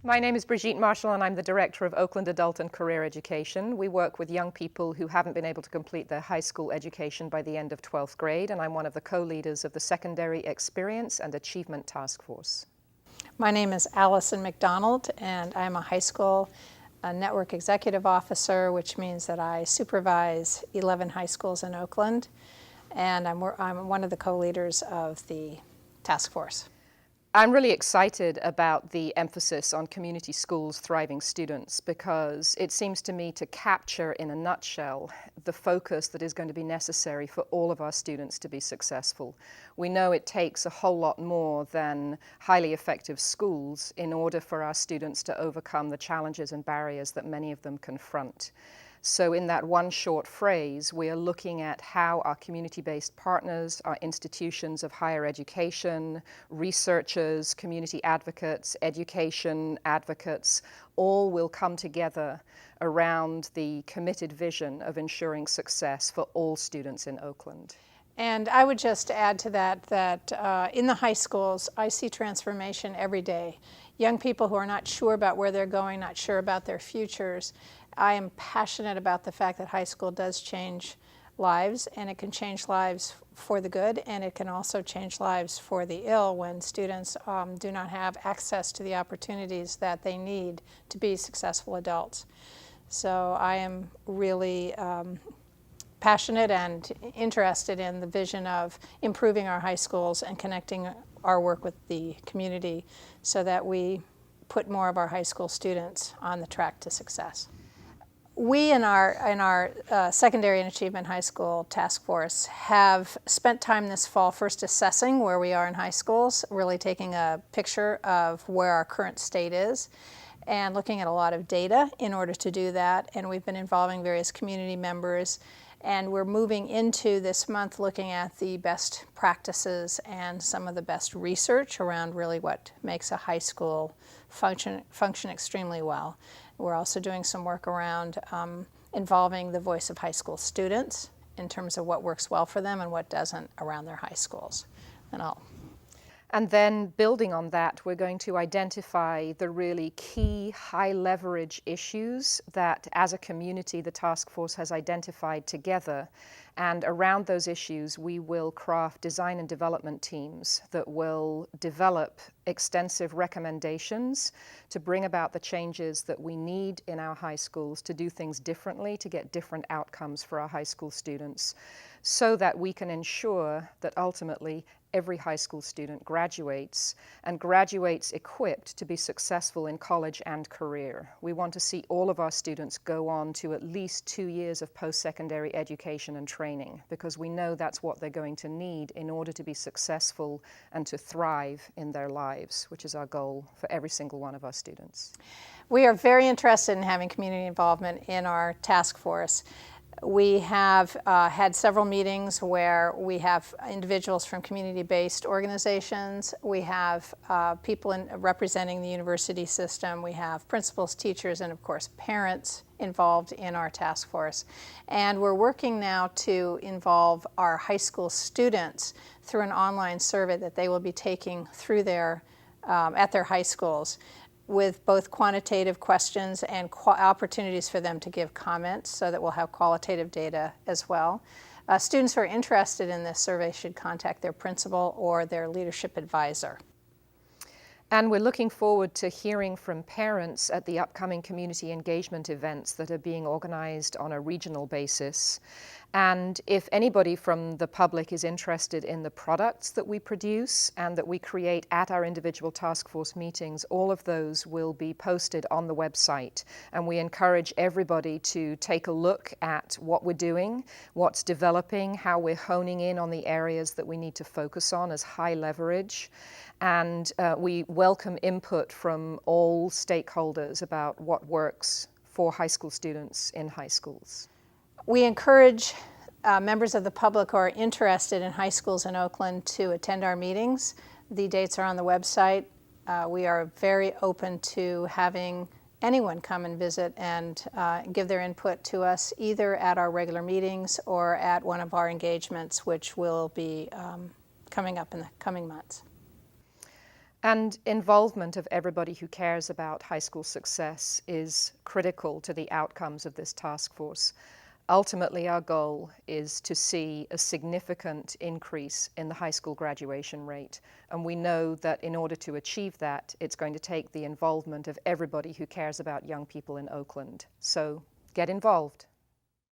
My name is Brigitte Marshall and I'm the Director of Oakland Adult and Career Education. We work with young people who haven't been able to complete their high school education by the end of 12th grade, and I'm one of the co-leaders of the Secondary Experience and Achievement Task Force. My name is Allison McDonald and I'm a high school network executive officer, which means that I supervise 11 high schools in Oakland, and I'm one of the co-leaders of the task force. I'm really excited about the emphasis on community schools thriving students because it seems to me to capture in a nutshell the focus that is going to be necessary for all of our students to be successful. We know it takes a whole lot more than highly effective schools in order for our students to overcome the challenges and barriers that many of them confront. So in that one short phrase, we are looking at how our community-based partners, our institutions of higher education, researchers, community advocates, education advocates, all will come together around the committed vision of ensuring success for all students in Oakland. And I would just add to that in the high schools, I see transformation every day. Young people who are not sure about where they're going, not sure about their futures. I am passionate about the fact that high school does change lives, and it can change lives for the good, and it can also change lives for the ill when students do not have access to the opportunities that they need to be successful adults. So I am really passionate and interested in the vision of improving our high schools and connecting our work with the community so that we put more of our high school students on the track to success. We in our Secondary and Achievement High School Task Force have spent time this fall first assessing where we are in high schools, really taking a picture of where our current state is, and looking at a lot of data in order to do that. And we've been involving various community members, and we're moving into this month looking at the best practices and some of the best research around really what makes a high school function extremely well. We're also doing some work around involving the voice of high school students in terms of what works well for them and what doesn't around their high schools. And then building on that, we're going to identify the really key high leverage issues that as a community the task force has identified together. And around those issues, we will craft design and development teams that will develop extensive recommendations to bring about the changes that we need in our high schools to do things differently, to get different outcomes for our high school students, so that we can ensure that ultimately every high school student graduates equipped to be successful in college and career. We want to see all of our students go on to at least 2 years of post-secondary education and training, because we know that's what they're going to need in order to be successful and to thrive in their lives, which is our goal for every single one of our students. We are very interested in having community involvement in our task force. We have had several meetings where we have individuals from community-based organizations. We have people representing the university system. We have principals, teachers, and of course parents involved in our task force. And we're working now to involve our high school students through an online survey that they will be taking through at their high schools, with both quantitative questions and opportunities for them to give comments, so that we'll have qualitative data as well. Students who are interested in this survey should contact their principal or their leadership advisor. And we're looking forward to hearing from parents at the upcoming community engagement events that are being organized on a regional basis. And if anybody from the public is interested in the products that we produce and that we create at our individual task force meetings, all of those will be posted on the website. And we encourage everybody to take a look at what we're doing, what's developing, how we're honing in on the areas that we need to focus on as high leverage. And we welcome input from all stakeholders about what works for high school students in high schools. We encourage members of the public who are interested in high schools in Oakland to attend our meetings. The dates are on the website. We are very open to having anyone come and visit and give their input to us, either at our regular meetings or at one of our engagements, which will be coming up in the coming months. And involvement of everybody who cares about high school success is critical to the outcomes of this task force. Ultimately, our goal is to see a significant increase in the high school graduation rate. And we know that in order to achieve that, it's going to take the involvement of everybody who cares about young people in Oakland. So get involved.